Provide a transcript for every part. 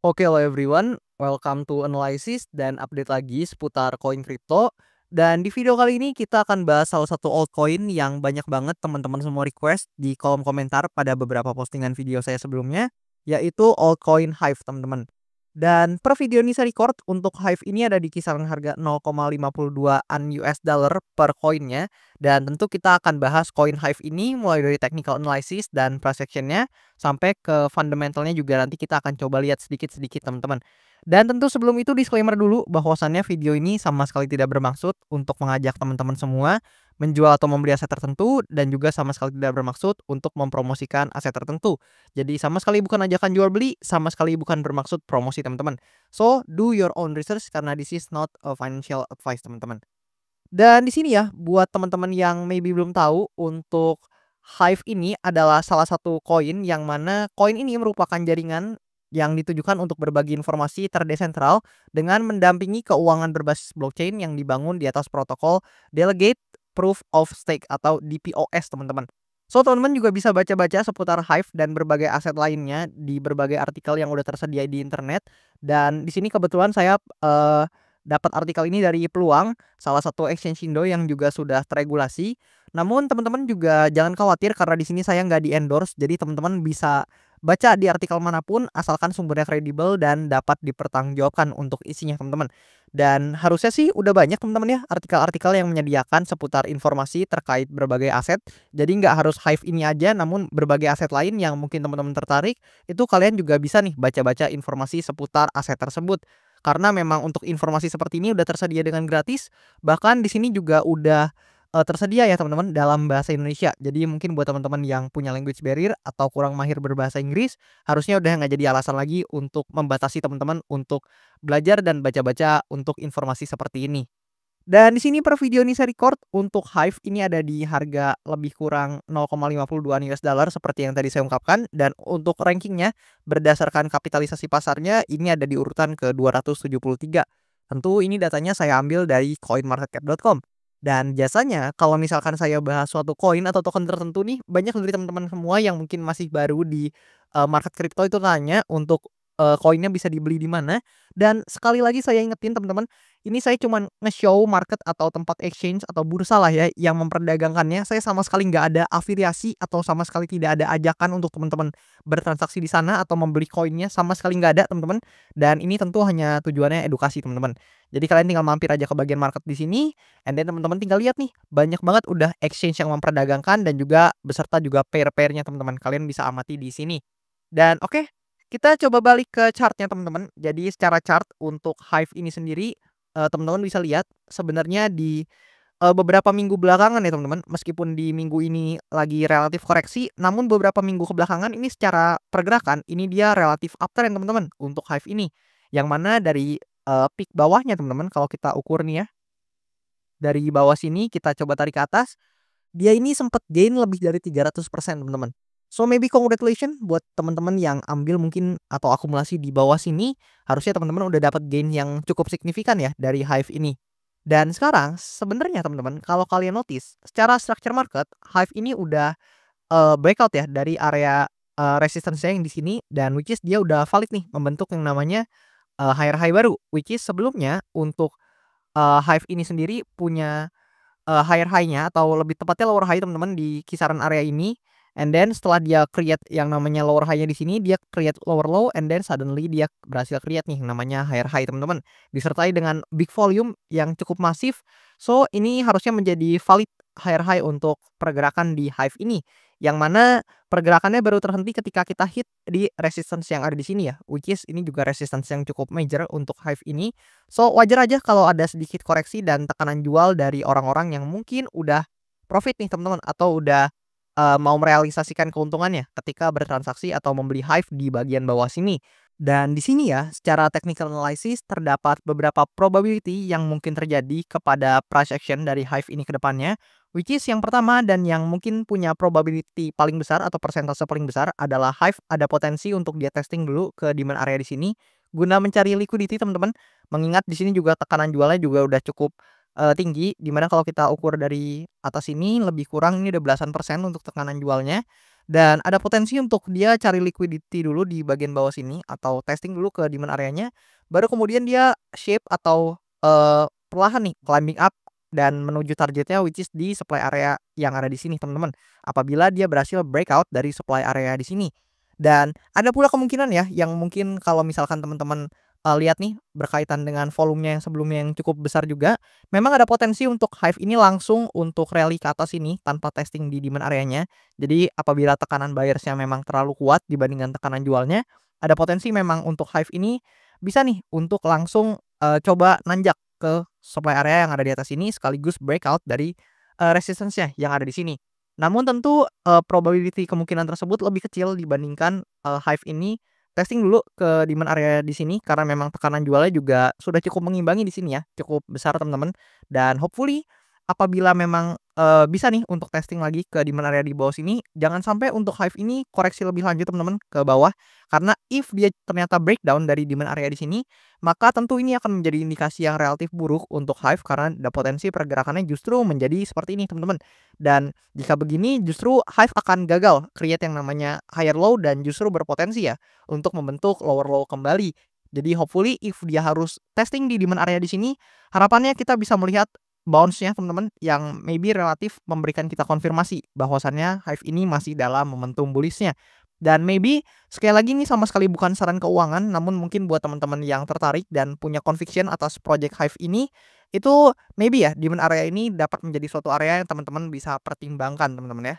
Oke, hello everyone, welcome to Analysis dan update lagi seputar koin kripto. Dan di video kali ini kita akan bahas salah satu altcoin yang banyak banget teman-teman semua request di kolom komentar pada beberapa postingan video saya sebelumnya, yaitu altcoin Hive, teman-teman. Dan per video ini saya record untuk Hive ini ada di kisaran harga 0,52-an US dollar per koinnya. Dan tentu kita akan bahas koin Hive ini mulai dari technical analysis dan price action-nya sampai ke fundamentalnya juga nanti kita akan coba lihat sedikit-sedikit, teman-teman. Dan tentu sebelum itu disclaimer dulu bahwasannya video ini sama sekali tidak bermaksud untuk mengajak teman-teman semua menjual atau membeli aset tertentu dan juga sama sekali tidak bermaksud untuk mempromosikan aset tertentu. Jadi sama sekali bukan ajakan jual beli, sama sekali bukan bermaksud promosi, teman-teman. So, do your own research karena this is not a financial advice, teman-teman. Dan di sini ya, buat teman-teman yang maybe belum tahu, untuk Hive ini adalah salah satu koin yang mana koin ini merupakan jaringan yang ditujukan untuk berbagi informasi terdesentral dengan mendampingi keuangan berbasis blockchain yang dibangun di atas protokol Delegate Proof of Stake atau DPoS, teman-teman. So, teman-teman juga bisa baca-baca seputar Hive dan berbagai aset lainnya di berbagai artikel yang udah tersedia di internet. Dan di sini kebetulan saya dapat artikel ini dari Peluang, salah satu exchange Indo yang juga sudah teregulasi. Namun teman-teman juga jangan khawatir karena di sini saya nggak di-endorse, jadi teman-teman bisa baca di artikel manapun asalkan sumbernya kredibel dan dapat dipertanggungjawabkan untuk isinya, teman-teman. Dan harusnya sih udah banyak, teman-teman, ya, artikel-artikel yang menyediakan seputar informasi terkait berbagai aset. Jadi nggak harus Hive ini aja, namun berbagai aset lain yang mungkin teman-teman tertarik, itu kalian juga bisa nih baca-baca informasi seputar aset tersebut. Karena memang untuk informasi seperti ini udah tersedia dengan gratis, bahkan di sini juga udah tersedia ya, teman-teman, dalam bahasa Indonesia. Jadi mungkin buat teman-teman yang punya language barrier atau kurang mahir berbahasa Inggris, harusnya udah nggak jadi alasan lagi untuk membatasi teman-teman untuk belajar dan baca-baca untuk informasi seperti ini. Dan di sini per video ini saya record untuk Hive ini ada di harga lebih kurang 0,52 US dollar seperti yang tadi saya ungkapkan, dan untuk rankingnya berdasarkan kapitalisasi pasarnya ini ada di urutan ke-273. Tentu ini datanya saya ambil dari coinmarketcap.com. Dan jasanya kalau misalkan saya bahas suatu koin atau token tertentu nih, banyak dari teman-teman semua yang mungkin masih baru di market kripto itu tanya untuk koinnya bisa dibeli di mana. Dan sekali lagi saya ingetin, teman-teman, ini saya cuman nge-show market atau tempat exchange atau bursa lah ya yang memperdagangkannya. Saya sama sekali nggak ada afiliasi atau sama sekali tidak ada ajakan untuk teman-teman bertransaksi di sana atau membeli koinnya, sama sekali nggak ada, teman-teman. Dan ini tentu hanya tujuannya edukasi, teman-teman. Jadi kalian tinggal mampir aja ke bagian market di sini, and then teman-teman tinggal lihat nih, banyak banget udah exchange yang memperdagangkan dan juga beserta juga pair-pairnya, teman-teman. Kalian bisa amati di sini. Dan oke, kita coba balik ke chartnya, teman-teman. Jadi secara chart untuk Hive ini sendiri, teman-teman bisa lihat sebenarnya di beberapa minggu belakangan ya, teman-teman, meskipun di minggu ini lagi relatif koreksi, namun beberapa minggu kebelakangan ini secara pergerakan ini dia relatif uptrend, teman-teman, untuk Hive ini. Yang mana dari peak bawahnya, teman-teman, kalau kita ukur nih ya, dari bawah sini kita coba tarik ke atas, dia ini sempat gain lebih dari 300%, teman-teman. So maybe congratulations buat teman-teman yang ambil mungkin atau akumulasi di bawah sini, harusnya teman-teman udah dapat gain yang cukup signifikan ya dari Hive ini. Dan sekarang sebenarnya, teman-teman, kalau kalian notice secara structure market, Hive ini udah breakout ya dari area resistance-nya yang di sini, dan which is dia udah valid nih membentuk yang namanya higher high baru, which is sebelumnya untuk Hive ini sendiri punya higher high-nya atau lebih tepatnya lower high, teman-teman, di kisaran area ini. And then setelah dia create yang namanya lower high-nya di sini, dia create lower low, and then suddenly dia berhasil create nih yang namanya higher high, teman-teman. Disertai dengan big volume yang cukup masif. So ini harusnya menjadi valid higher high untuk pergerakan di Hive ini. Yang mana pergerakannya baru terhenti ketika kita hit di resistance yang ada di sini ya, which is ini juga resistance yang cukup major untuk Hive ini. So wajar aja kalau ada sedikit koreksi dan tekanan jual dari orang-orang yang mungkin udah profit nih, teman-teman, atau udah mau merealisasikan keuntungannya ketika bertransaksi atau membeli Hive di bagian bawah sini. Dan di sini ya, secara technical analysis terdapat beberapa probability yang mungkin terjadi kepada price action dari Hive ini ke depannya, which is yang pertama dan yang mungkin punya probability paling besar atau persentase paling besar adalah Hive ada potensi untuk dia testing dulu ke demand area di sini guna mencari liquidity, teman-teman. Mengingat di sini juga tekanan jualnya juga udah cukup tinggi, dimana kalau kita ukur dari atas ini lebih kurang ini udah belasan persen untuk tekanan jualnya. Dan ada potensi untuk dia cari liquidity dulu di bagian bawah sini atau testing dulu ke demand areanya, baru kemudian dia shape atau, perlahan nih climbing up dan menuju targetnya which is di supply area yang ada di sini teman-teman. Apabila dia berhasil breakout dari supply area di sini. Dan ada pula kemungkinan ya yang mungkin kalau misalkan teman-teman, lihat nih berkaitan dengan volumenya yang sebelumnya yang cukup besar juga, memang ada potensi untuk HIVE ini langsung untuk rally ke atas ini tanpa testing di demand areanya. Jadi apabila tekanan buyers-nya memang terlalu kuat dibandingkan tekanan jualnya, ada potensi memang untuk HIVE ini bisa nih untuk langsung, coba nanjak ke supply area yang ada di atas ini sekaligus breakout dari, resistance-nya yang ada di sini. Namun tentu, probability kemungkinan tersebut lebih kecil dibandingkan, HIVE ini testing dulu ke demand area di sini karena memang tekanan jualnya juga sudah cukup mengimbangi di sini ya, cukup besar teman-teman. Dan hopefully apabila memang, bisa nih untuk testing lagi ke demand area di bawah sini, jangan sampai untuk HIVE ini koreksi lebih lanjut teman-teman ke bawah. Karena if dia ternyata breakdown dari demand area di sini, maka tentu ini akan menjadi indikasi yang relatif buruk untuk HIVE karena ada potensi pergerakannya justru menjadi seperti ini teman-teman. Dan jika begini justru HIVE akan gagal create yang namanya higher low dan justru berpotensi ya untuk membentuk lower low kembali. Jadi hopefully if dia harus testing di demand area di sini, harapannya kita bisa melihat bounce-nya teman-teman yang maybe relatif memberikan kita konfirmasi bahwasannya HIVE ini masih dalam momentum bullish-nya. Dan maybe sekali lagi ini sama sekali bukan saran keuangan, namun mungkin buat teman-teman yang tertarik dan punya conviction atas project HIVE ini, itu maybe ya demand area ini dapat menjadi suatu area yang teman-teman bisa pertimbangkan teman-teman ya.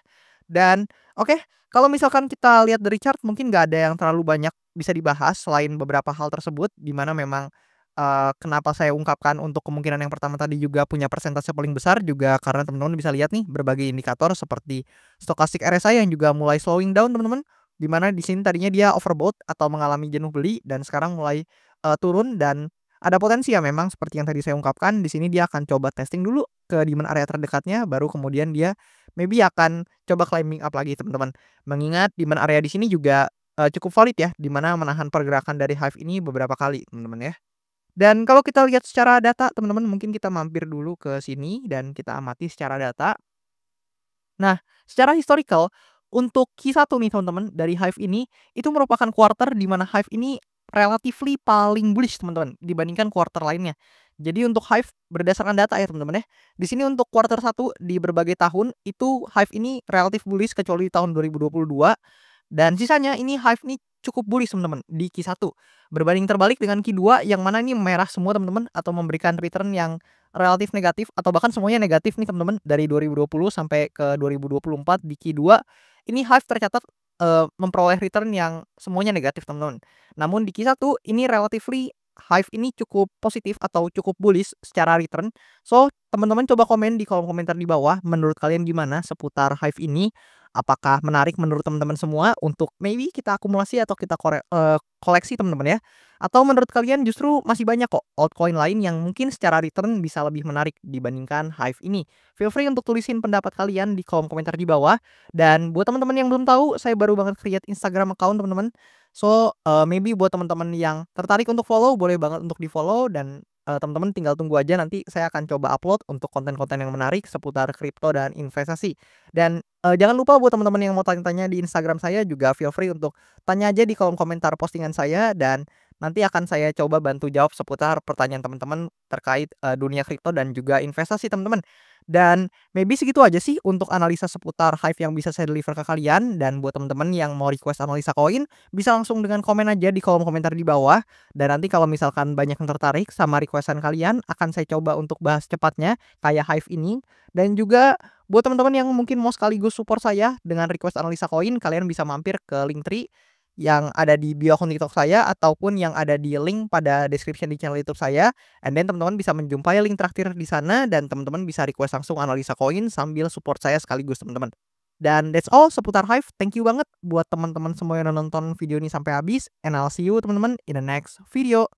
Dan oke, kalau misalkan kita lihat dari chart mungkin nggak ada yang terlalu banyak bisa dibahas selain beberapa hal tersebut, di mana memang, kenapa saya ungkapkan untuk kemungkinan yang pertama tadi juga punya persentase paling besar juga karena teman-teman bisa lihat nih berbagai indikator seperti stochastic RSI yang juga mulai slowing down teman-teman, di mana di sini tadinya dia overbought atau mengalami jenuh beli dan sekarang mulai, turun dan ada potensi ya memang seperti yang tadi saya ungkapkan di sini dia akan coba testing dulu ke demand area terdekatnya baru kemudian dia maybe akan coba climbing up lagi teman-teman. Mengingat demand area di sini juga, cukup valid ya di mana menahan pergerakan dari HIVE ini beberapa kali teman-teman ya. Dan kalau kita lihat secara data teman-teman mungkin kita mampir dulu ke sini dan kita amati secara data. Nah, secara historical untuk Q1 nih teman-teman dari HIVE ini, itu merupakan quarter di mana HIVE ini relatively paling bullish teman-teman dibandingkan quarter lainnya. Jadi untuk HIVE berdasarkan data ya teman-teman ya. Di sini untuk quarter 1 di berbagai tahun itu HIVE ini relatif bullish kecuali di tahun 2022 dan sisanya ini HIVE ini cukup bullish teman-teman di Q1. Berbanding terbalik dengan Q2 yang mana ini merah semua teman-teman atau memberikan return yang relatif negatif atau bahkan semuanya negatif nih teman-teman dari 2020 sampai ke 2024 di Q2 ini HIVE tercatat, memperoleh return yang semuanya negatif teman-teman. Namun di Q1 ini relatively HIVE ini cukup positif atau cukup bullish secara return. So, teman-teman coba komen di kolom komentar di bawah menurut kalian gimana seputar HIVE ini? Apakah menarik menurut teman-teman semua untuk maybe kita akumulasi atau kita koleksi teman-teman ya? Atau menurut kalian justru masih banyak kok altcoin lain yang mungkin secara return bisa lebih menarik dibandingkan HIVE ini? Feel free untuk tulisin pendapat kalian di kolom komentar di bawah. Dan buat teman-teman yang belum tahu, saya baru banget create Instagram account teman-teman. So, maybe buat teman-teman yang tertarik untuk follow, boleh banget untuk di-follow dan, teman-teman tinggal tunggu aja nanti saya akan coba upload untuk konten-konten yang menarik seputar kripto dan investasi. Dan, jangan lupa buat teman-teman yang mau tanya-tanya di Instagram saya juga feel free untuk tanya aja di kolom komentar postingan saya dan nanti akan saya coba bantu jawab seputar pertanyaan teman-teman terkait, dunia kripto dan juga investasi teman-teman. Dan maybe segitu aja sih untuk analisa seputar HIVE yang bisa saya deliver ke kalian dan buat teman-teman yang mau request analisa koin bisa langsung dengan komen aja di kolom komentar di bawah dan nanti kalau misalkan banyak yang tertarik sama requestan kalian akan saya coba untuk bahas cepatnya kayak HIVE ini dan juga buat teman-teman yang mungkin mau sekaligus support saya dengan request analisa koin kalian bisa mampir ke Linktree yang ada di bio akun TikTok saya ataupun yang ada di link pada description di channel YouTube saya. And then teman-teman bisa menjumpai link traktir di sana dan teman-teman bisa request langsung analisa koin sambil support saya sekaligus teman-teman. Dan that's all seputar HIVE. Thank you banget buat teman-teman semua yang udah nonton video ini sampai habis and I'll see you teman-teman in the next video.